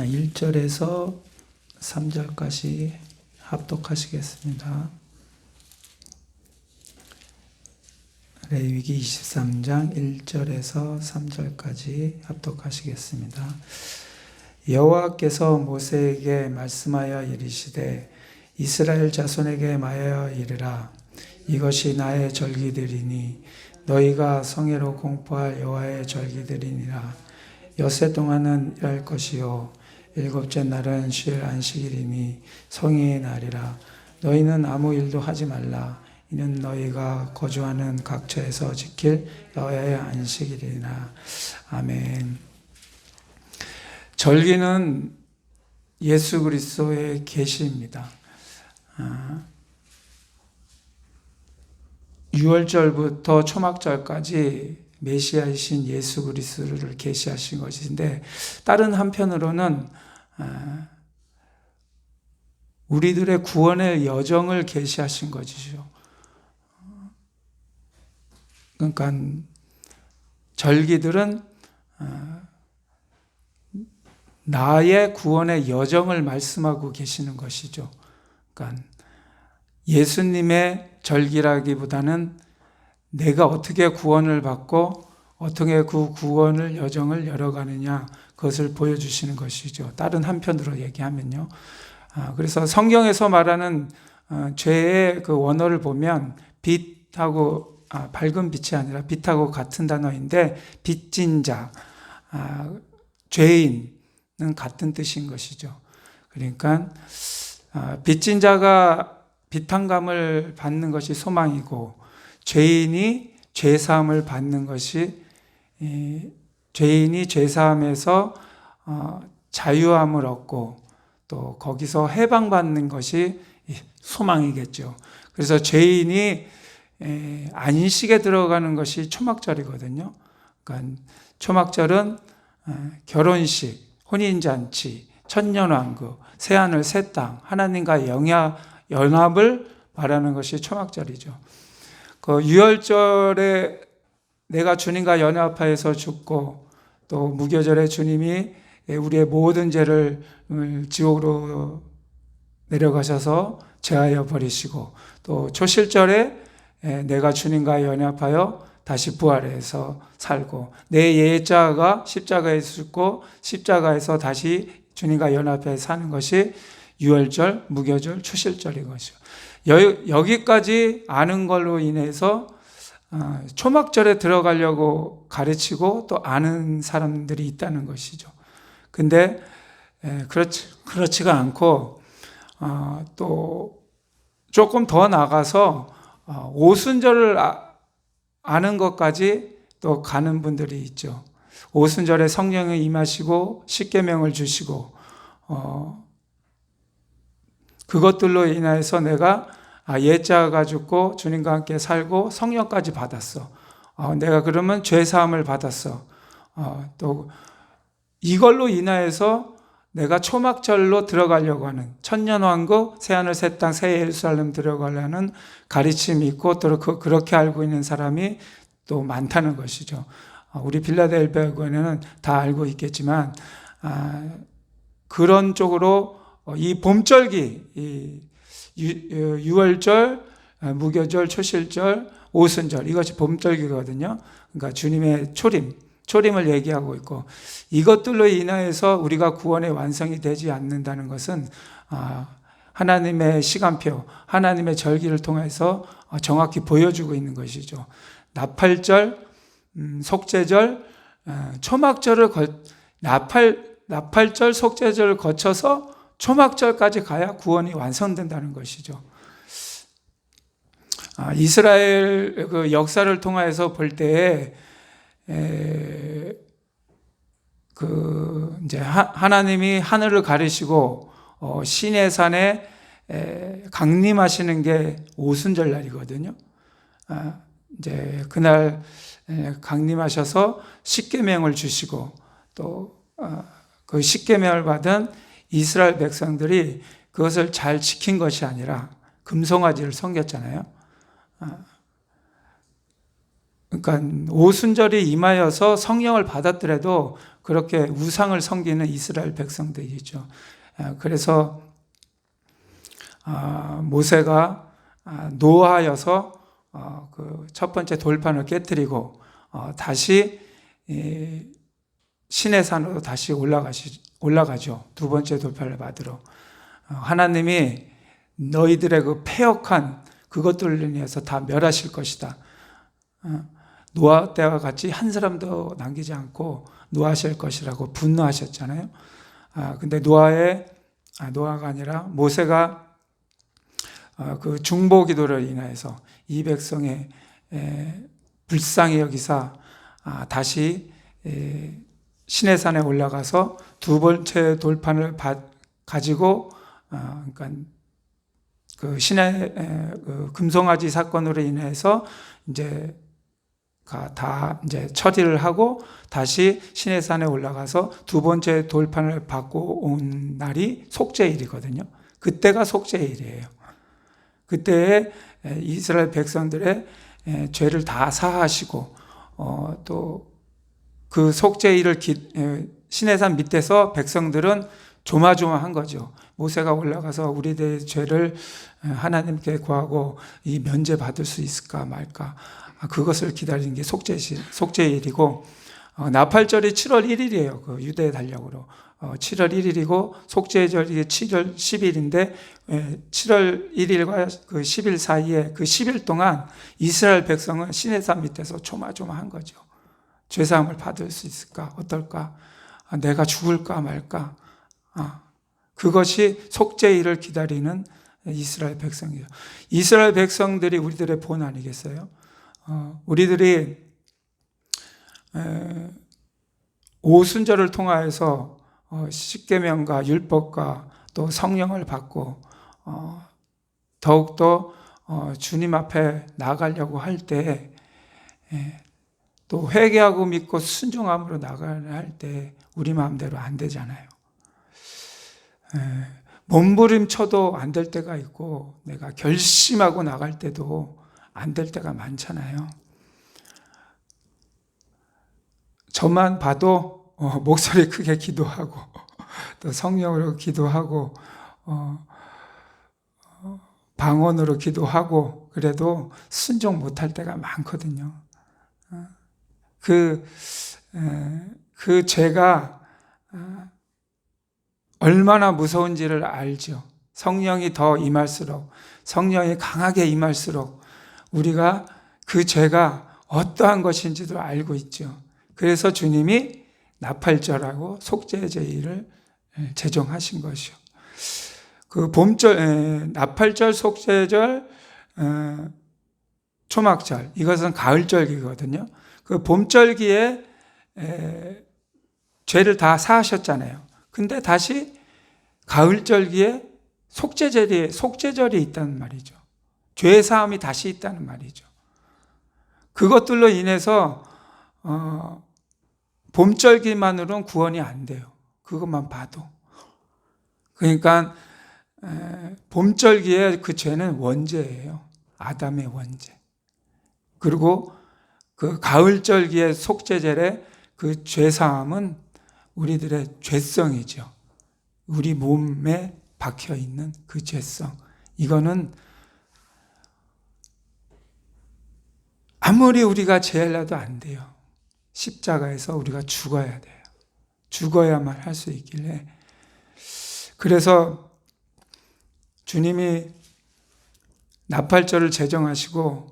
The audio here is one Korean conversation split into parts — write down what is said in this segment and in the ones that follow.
1절에서 3절까지 합독하시겠습니다. 레위기 23장 1절에서 3절까지 합독하시겠습니다. 여호와께서 모세에게 말씀하여 이르시되 이스라엘 자손에게 말하여 이르라. 이것이 나의 절기들이니 너희가 성회로 공포할 여호와의 절기들이니라. 엿새 동안은 일할 것이요 일곱째 날은 쉴 안식일이니 성회의 날이라. 너희는 아무 일도 하지 말라. 이는 너희가 거주하는 각처에서 지킬 여호와의 안식일이라. 아멘. 절기는 예수 그리스도의 계시입니다. 6월절부터 초막절까지 메시아이신 예수 그리스도를 계시하신 것인데, 다른 한편으로는 우리들의 구원의 여정을 계시하신 것이죠. 그러니까 절기들은 나의 구원의 여정을 말씀하고 계시는 것이죠. 그러니까 예수님의 절기라기보다는 내가 어떻게 구원을 받고 어떻게 그 구원을 여정을 열어가느냐, 그것을 보여주시는 것이죠. 다른 한편으로 얘기하면요. 그래서 성경에서 말하는 죄의 그 원어를 보면 빛하고 밝은 빛이 아니라 빛하고 같은 단어인데, 빚진 자, 죄인은 같은 뜻인 것이죠. 그러니까 빚진 자가 비탄감을 받는 것이 소망이고, 죄인이 죄사함을 받는 것이, 죄인이 죄사함에서 자유함을 얻고 또 거기서 해방받는 것이 소망이겠죠. 그래서 죄인이 안식에 들어가는 것이 초막절이거든요. 그러니까 초막절은 결혼식, 혼인잔치, 천년왕국, 새하늘 새 땅, 하나님과 연합을 말하는 것이 초막절이죠. 그 유월절에 내가 주님과 연합하여서 죽고, 또 무교절에 주님이 우리의 모든 죄를 지옥으로 내려가셔서 제하여 버리시고, 또 초실절에 내가 주님과 연합하여 다시 부활해서 살고, 내 예자가 십자가에 죽고 십자가에서 다시 주님과 연합해 사는 것이 유월절, 무교절, 초실절인 것이죠. 여기까지 아는 걸로 인해서 초막절에 들어가려고 가르치고 또 아는 사람들이 있다는 것이죠. 근데 그렇지가 않고, 또 조금 더 나가서 오순절을 아는 것까지 또 가는 분들이 있죠. 오순절에 성령이 임하시고 십계명을 주시고, 그것들로 인해서 내가 예자가 죽고 주님과 함께 살고 성령까지 받았어. 내가 그러면 죄사함을 받았어. 또 이걸로 인하여서 내가 초막절로 들어가려고 하는, 천년왕국, 새하늘 새 땅 새 예루살렘 들어가려는 가르침이 있고, 또 그렇게 알고 있는 사람이 또 많다는 것이죠. 우리 빌라델피아 교회는 다 알고 있겠지만, 그런 쪽으로 이 봄절기, 이 유월절, 무교절, 초실절, 오순절, 이것이 봄절기거든요. 그러니까 주님의 초림을 얘기하고 있고, 이것들로 인하여서 우리가 구원의 완성이 되지 않는다는 것은 하나님의 시간표, 하나님의 절기를 통해서 정확히 보여주고 있는 것이죠. 나팔절, 속죄절, 초막절을 나팔절, 속죄절을 거쳐서 초막절까지 가야 구원이 완성된다는 것이죠. 이스라엘 그 역사를 통해서 볼 때에 이제 하나님이 하늘을 가르시고 시내 산에 강림하시는 게 오순절 날이거든요. 이제 그날 강림하셔서 십계명을 주시고, 또 그 십계명을 받은 이스라엘 백성들이 그것을 잘 지킨 것이 아니라 금송아지를 섬겼잖아요. 그러니까 오순절이 임하여서 성령을 받았더라도 그렇게 우상을 섬기는 이스라엘 백성들이죠. 그래서 모세가 노하여서 그 첫 번째 돌판을 깨뜨리고 다시 시내산으로 다시 올라가죠. 두 번째 돌판을 받으러. 하나님이 너희들의 그 패역한 그것들을 인해서 다 멸하실 것이다. 노아 때와 같이 한 사람도 남기지 않고 노하실 것이라고 분노하셨잖아요. 근데 노아가 아니라 모세가 그 중보 기도를 인하여서 이 백성의 불쌍히 여기사 다시 시내산에 올라가서 두 번째 돌판을 가지고 그러니까 그 그 금송아지 사건으로 인해서 이제 처리를 하고 다시 시내산에 올라가서 두 번째 돌판을 받고 온 날이 속죄일이거든요. 그때가 속죄일이에요. 그때에 이스라엘 백성들의 죄를 다 사하시고 또 그 속죄일을 시내산 밑에서 백성들은 조마조마한 거죠. 모세가 올라가서 우리들의 죄를 하나님께 구하고 이 면제 받을 수 있을까 말까 그것을 기다리는 게 속죄일이고 나팔절이 7월 1일이에요. 그 유대 달력으로 7월 1일이고 속죄절이 7월 10일인데 7월 1일과 그 10일 사이에 그 10일 동안 이스라엘 백성은 시내산 밑에서 조마조마한 거죠. 죄사함을 받을 수 있을까? 어떨까? 내가 죽을까 말까? 그것이 속죄일을 기다리는 이스라엘 백성이에요. 이스라엘 백성들이 우리들의 본 아니겠어요? 우리들이 오순절을 통하여서 십계명과 율법과 또 성령을 받고 더욱더 주님 앞에 나가려고 할 때 또 회개하고 믿고 순종함으로 나가려 할 때 우리 마음대로 안 되잖아요. 몸부림쳐도 안 될 때가 있고 내가 결심하고 나갈 때도 안 될 때가 많잖아요. 저만 봐도 목소리 크게 기도하고 또 성령으로 기도하고 방언으로 기도하고 그래도 순종 못할 때가 많거든요. 그 죄가 얼마나 무서운지를 알죠. 성령이 더 임할수록, 성령이 강하게 임할수록 우리가 그 죄가 어떠한 것인지도 알고 있죠. 그래서 주님이 나팔절하고 속죄제일을 제정하신 것이요. 그 봄절, 나팔절, 속죄절, 초막절, 이것은 가을절기거든요. 그 봄절기에 죄를 다 사하셨잖아요. 근데 다시 가을절기에 속죄절이 있다는 말이죠. 죄 사함이 다시 있다는 말이죠. 그것들로 인해서 봄절기만으로는 구원이 안 돼요. 그것만 봐도. 그러니까 봄절기에 그 죄는 원죄예요. 아담의 원죄. 그리고 그 가을절기의 속죄절의 그 죄사함은 우리들의 죄성이죠. 우리 몸에 박혀있는 그 죄성. 이거는 아무리 우리가 죄를 안 돼요. 십자가에서 우리가 죽어야 돼요. 죽어야만 할 수 있길래. 그래서 주님이 나팔절을 제정하시고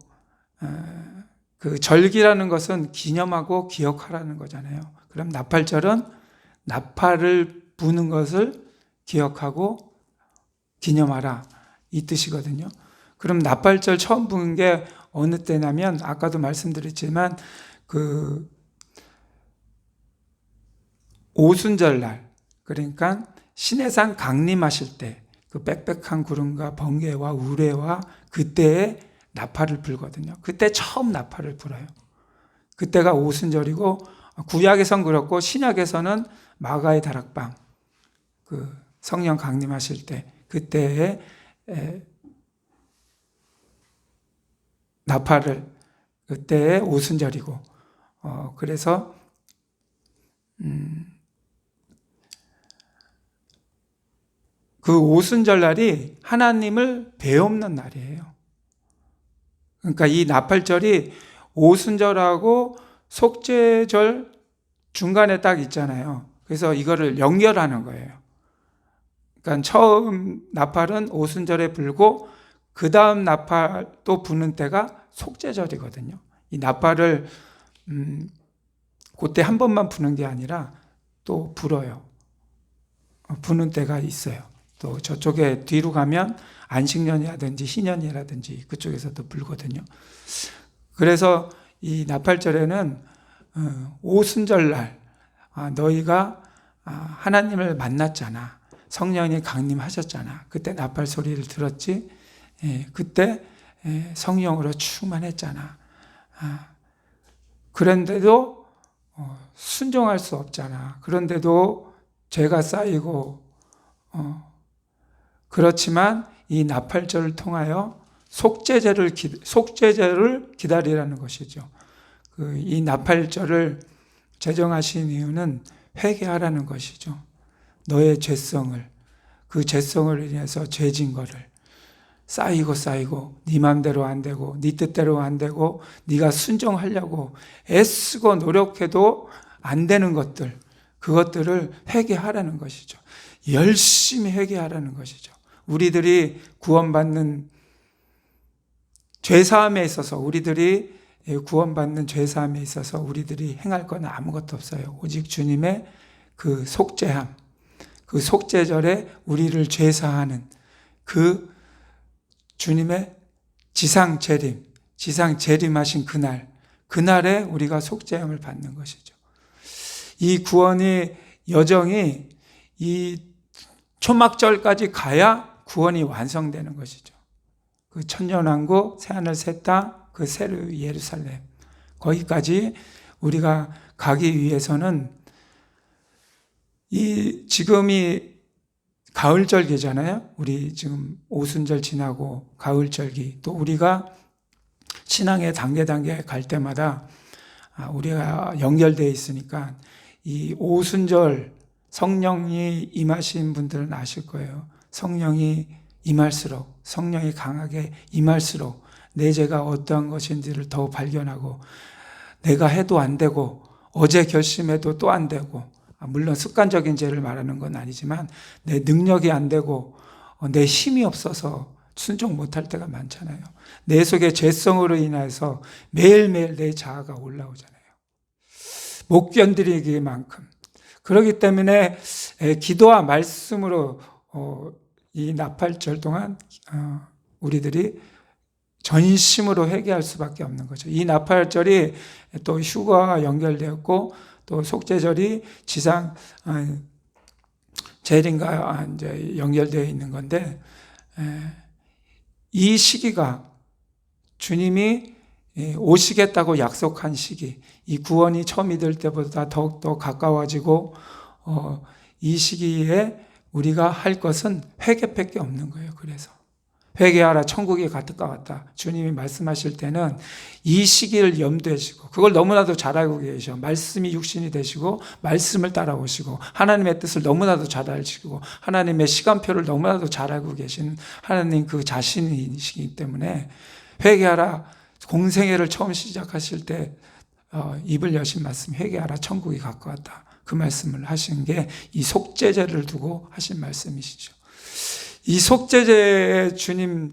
그 절기라는 것은 기념하고 기억하라는 거잖아요. 그럼 나팔절은 나팔을 부는 것을 기억하고 기념하라 이 뜻이거든요. 그럼 나팔절 처음 부는 게 어느 때냐면 아까도 말씀드렸지만 그 오순절 날, 그러니까 시내산 강림하실 때 그 빽빽한 구름과 번개와 우레와 그때에 나팔을 불거든요. 그때 처음 나팔을 불어요. 그때가 오순절이고 구약에선 그렇고 신약에서는 마가의 다락방, 그 성령 강림하실 때 그때에 나팔을 그때의 오순절이고, 그래서 그 오순절 날이 하나님을 배엎는 날이에요. 그러니까 이 나팔절이 오순절하고 속죄절 중간에 딱 있잖아요. 그래서 이거를 연결하는 거예요. 그러니까 처음 나팔은 오순절에 불고 그 다음 나팔 또 부는 때가 속죄절이거든요. 이 나팔을 그때 한 번만 부는 게 아니라 또 불어요. 부는 때가 있어요. 또 저쪽에 뒤로 가면 안식년이라든지 희년이라든지 그쪽에서도 불거든요. 그래서 이 나팔절에는 오순절 날 너희가 하나님을 만났잖아. 성령이 강림하셨잖아. 그때 나팔 소리를 들었지. 그때 성령으로 충만했잖아. 그런데도 순종할 수 없잖아. 그런데도 죄가 쌓이고 그렇지만 이 나팔절을 통하여 속죄제를 기다리라는 것이죠. 이 나팔절을 제정하신 이유는 회개하라는 것이죠. 너의 죄성을, 그 죄성을 인해서 죄진 거를 쌓이고 네 맘대로 안 되고 네 뜻대로 안 되고 네가 순종하려고 애쓰고 노력해도 안 되는 것들, 그것들을 회개하라는 것이죠. 열심히 회개하라는 것이죠. 우리들이 구원받는 죄사함에 있어서 우리들이 행할 건 아무것도 없어요. 오직 주님의 그 속죄함, 그 속죄절에 우리를 죄사하는 그 주님의 지상 재림하신 그날에 우리가 속죄함을 받는 것이죠. 이 구원의 여정이 이 초막절까지 가야 구원이 완성되는 것이죠. 그 천년왕국, 새하늘 새 땅, 그 새 예루살렘, 거기까지 우리가 가기 위해서는 지금이 가을절기잖아요. 우리 지금 오순절 지나고 가을절기, 또 우리가 신앙의 단계 갈 때마다 우리가 연결되어 있으니까 이 오순절 성령이 임하신 분들은 아실 거예요. 성령이 임할수록, 성령이 강하게 임할수록 내 죄가 어떠한 것인지를 더 발견하고, 내가 해도 안 되고 어제 결심해도 또 안 되고, 물론 습관적인 죄를 말하는 건 아니지만 내 능력이 안 되고 내 힘이 없어서 순종 못할 때가 많잖아요. 내 속의 죄성으로 인해서 매일매일 내 자아가 올라오잖아요. 못 견디기만큼. 그렇기 때문에 기도와 말씀으로 이 나팔절 동안 우리들이 전심으로 회개할 수밖에 없는 거죠. 이 나팔절이 또 휴거와 연결되었고, 또 속죄절이 지상 재림과 이제 연결되어 있는 건데, 이 시기가 주님이 오시겠다고 약속한 시기, 이 구원이 처음이 될 때보다 더욱더 가까워지고, 이 시기에 우리가 할 것은 회개밖에 없는 거예요. 그래서 회개하라, 천국이 가득 왔다. 주님이 말씀하실 때는 이 시기를 염두에 두시고, 그걸 너무나도 잘 알고 계셔. 말씀이 육신이 되시고 말씀을 따라오시고 하나님의 뜻을 너무나도 잘 알시고 하나님의 시간표를 너무나도 잘 알고 계신 하나님 그 자신이시기 때문에, 회개하라, 공생애를 처음 시작하실 때 입을 여신 말씀, 회개하라, 천국이 가까웠다. 그 말씀을 하신 게 이 속죄제를 두고 하신 말씀이시죠. 이 속죄제 주님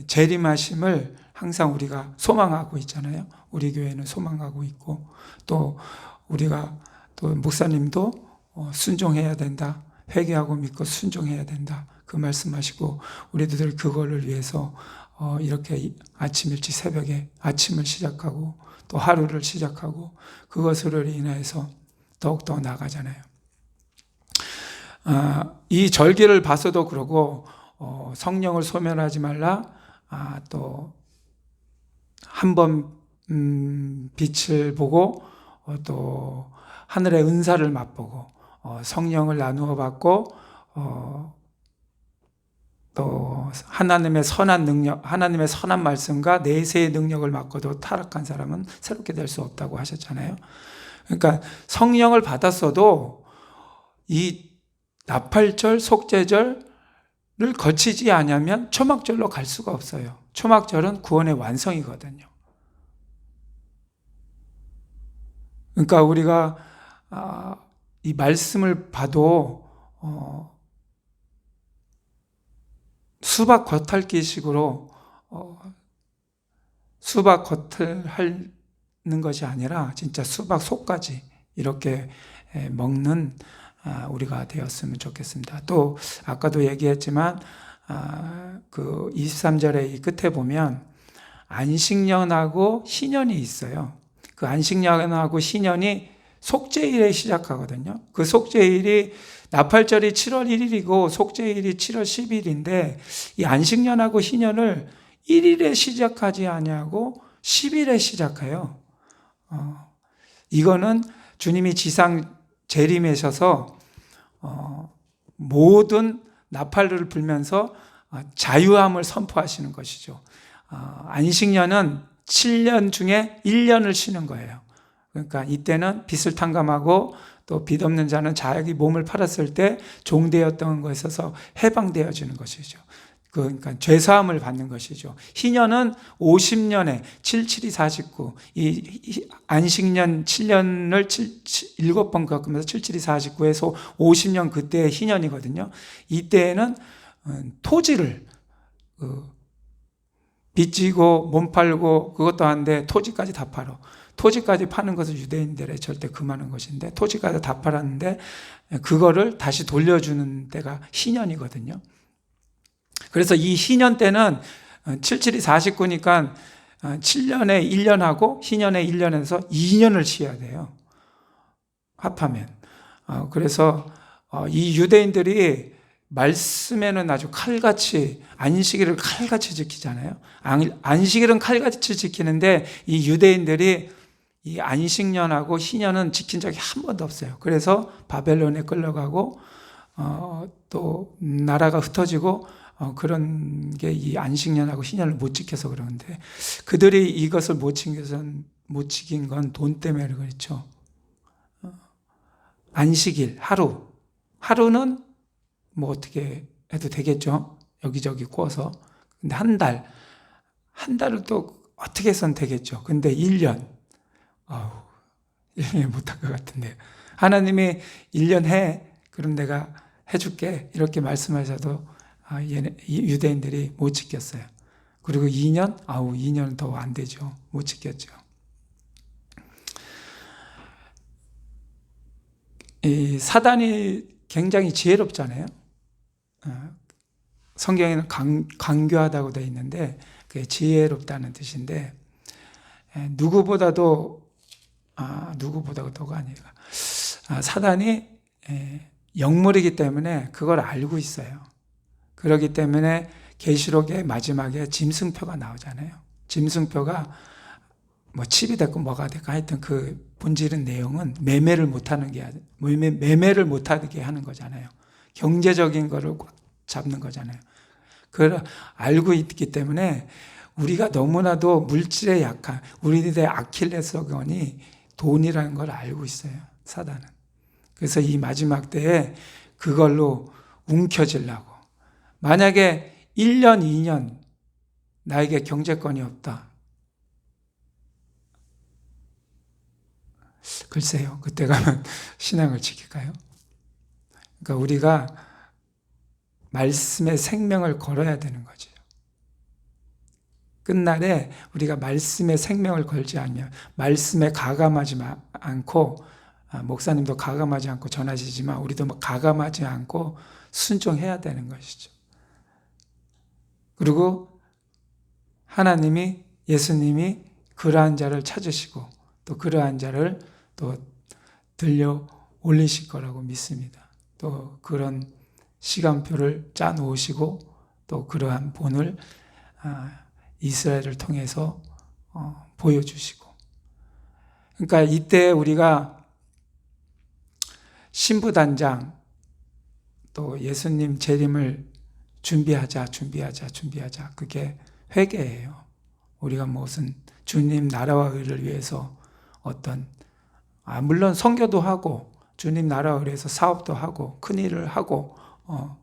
재림하심을 항상 우리가 소망하고 있잖아요. 우리 교회는 소망하고 있고, 또 우리가 또 목사님도 순종해야 된다. 회개하고 믿고 순종해야 된다. 그 말씀하시고, 우리들 그거를 위해서 이렇게 아침 일찍 새벽에 아침을 시작하고 또 하루를 시작하고 그것으로 인해서 더욱더 나가잖아요. 이 절기를 봐서도 그러고, 성령을 소멸하지 말라, 또 한 번 빛을 보고 또 하늘의 은사를 맛보고 성령을 나누어 받고 또 하나님의 선한 능력, 하나님의 선한 말씀과 내세의 능력을 맡고도 타락한 사람은 새롭게 될 수 없다고 하셨잖아요. 그러니까 성령을 받았어도 이 나팔절, 속죄절을 거치지 않으면 초막절로 갈 수가 없어요. 초막절은 구원의 완성이거든요. 그러니까 우리가 이 말씀을 봐도 수박 겉핥기식으로 수박 겉을 하는 것이 아니라 진짜 수박 속까지 이렇게 먹는 우리가 되었으면 좋겠습니다. 또 아까도 얘기했지만 그 23절의 이 끝에 보면 안식년하고 희년이 있어요. 그 안식년하고 희년이 속죄일에 시작하거든요. 그 속죄일이 나팔절이 7월 1일이고 속죄일이 7월 10일인데 이 안식년하고 희년을 1일에 시작하지 아니하고 10일에 시작해요. 이거는 주님이 지상 재림하셔서 모든 나팔을 불면서 자유함을 선포하시는 것이죠. 안식년은 7년 중에 1년을 쉬는 거예요. 그러니까 이때는 빚을 탕감하고 또 빚 없는 자는 자기 몸을 팔았을 때 종되었던 것에서 해방되어지는 것이죠. 그러니까 죄사함을 받는 것이죠. 희년은 50년에 77이 49, 이 안식년 7년을 7번 겪으면서 77이 49에서 50년 그때의 희년이거든요. 이때에는 토지를 빚지고 몸 팔고 그것도 한데 토지까지 다 팔어. 토지까지 파는 것은 유대인들의 절대 금하는 것인데 토지까지 다 팔았는데 그거를 다시 돌려주는 때가 희년이거든요. 그래서 이 희년 때는 77이 49니까 7년에 1년하고 희년에 1년에서 2년을 쉬어야 돼요. 합하면. 그래서 이 유대인들이 말씀에는 아주 칼같이 안식일을 칼같이 지키잖아요. 안식일은 칼같이 지키는데 이 유대인들이 이 안식년하고 희년은 지킨 적이 한 번도 없어요. 그래서 바벨론에 끌려가고 또 나라가 흩어지고 그런 게 이 안식년하고 희년을 못 지켜서 그러는데 그들이 이것을 못 지킨 건 돈 때문에 그렇죠. 안식일 하루는 뭐 어떻게 해도 되겠죠. 여기저기 구워서. 근데 한 달을 또 어떻게 해서는 되겠죠. 근데 1년 1년 못할 것 같은데 하나님이 1년 해. 그럼 내가 해줄게. 이렇게 말씀하셔도 유대인들이 못 지켰어요. 그리고 2년은 더 안 되죠. 못 지켰죠. 이 사단이 굉장히 지혜롭잖아요. 성경에는 강교하다고 되어 있는데 그게 지혜롭다는 뜻인데 누구보다도가 아니라 사단이 영물이기 때문에 그걸 알고 있어요. 그렇기 때문에 계시록의 마지막에 짐승표가 나오잖아요. 짐승표가 뭐 칩이 됐고 뭐가 됐고 하여튼 그 본질은 내용은 매매를 못하게 하는 거잖아요. 경제적인 거를 꽉 잡는 거잖아요. 그걸 알고 있기 때문에 우리가 너무나도 물질에 약한 우리들의 아킬레스건이 돈이라는 걸 알고 있어요. 사단은. 그래서 이 마지막 때에 그걸로 움켜쥐려고. 만약에 1년, 2년 나에게 경제권이 없다. 글쎄요. 그때 가면 신앙을 지킬까요? 그러니까 우리가 말씀의 생명을 걸어야 되는 거죠. 끝날에 우리가 말씀의 생명을 걸지 않으면 말씀에 가감하지 않고 목사님도 가감하지 않고 전하시지만 우리도 가감하지 않고 순종해야 되는 것이죠. 그리고 하나님이 예수님이 그러한 자를 찾으시고 또 그러한 자를 또 들려 올리실 거라고 믿습니다. 또 그런 시간표를 짜 놓으시고 또 그러한 본을 이스라엘을 통해서 보여주시고. 그러니까 이때 우리가 신부단장 또 예수님 재림을 준비하자. 그게 회개예요. 우리가 무슨 주님 나라와 의를 위해서 물론 선교도 하고 주님 나라와 의를 위해서 사업도 하고 큰 일을 하고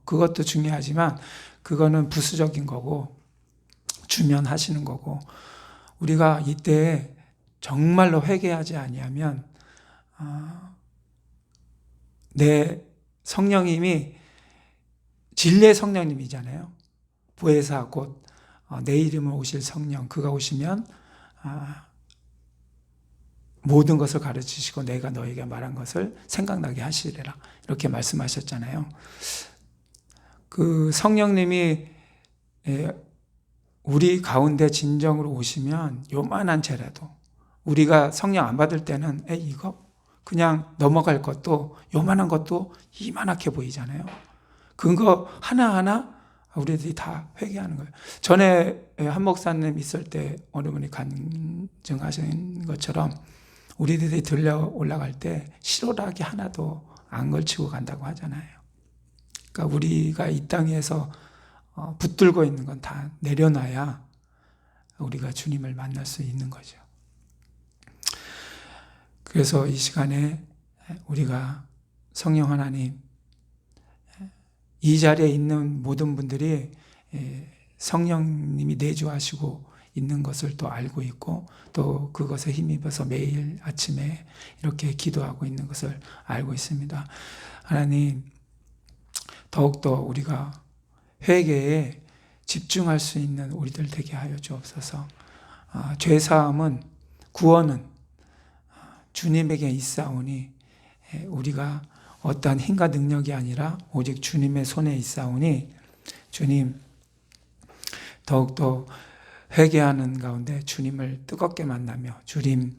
그것도 중요하지만 그거는 부수적인 거고 주면하시는 거고, 우리가 이때 정말로 회개하지 아니하면 내 성령님이 진리의 성령님이잖아요. 보혜사 곧 내 이름으로 오실 성령, 그가 오시면 모든 것을 가르치시고 내가 너에게 말한 것을 생각나게 하시리라, 이렇게 말씀하셨잖아요. 그 성령님이 우리 가운데 진정으로 오시면 요만한 죄라도, 우리가 성령 안 받을 때는 이거 그냥 넘어갈 것도 요만한 것도 이만하게 보이잖아요. 그거 하나하나 우리들이 다 회개하는 거예요. 전에 한 목사님 있을 때 어느 분이 간증하신 것처럼 우리들이 들려 올라갈 때 실오라기 하나도 안 걸치고 간다고 하잖아요. 그러니까 우리가 이 땅에서 붙들고 있는 건 다 내려놔야 우리가 주님을 만날 수 있는 거죠. 그래서 이 시간에 우리가 성령 하나님, 이 자리에 있는 모든 분들이 성령님이 내주하시고 있는 것을 또 알고 있고, 또 그것에 힘입어서 매일 아침에 이렇게 기도하고 있는 것을 알고 있습니다. 하나님, 더욱더 우리가 회개에 집중할 수 있는 우리들 되게 하여 주옵소서. 죄사함은, 구원은 주님에게 있사오니 우리가 어떠한 힘과 능력이 아니라 오직 주님의 손에 있사오니, 주님 더욱더 회개하는 가운데 주님을 뜨겁게 만나며 주님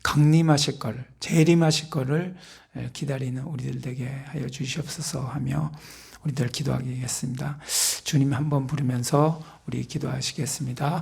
강림하실 것을, 재림하실 것을 기다리는 우리들 되게 하여 주시옵소서 하며 우리들 기도하겠습니다. 주님 한번 부르면서 우리 기도하시겠습니다.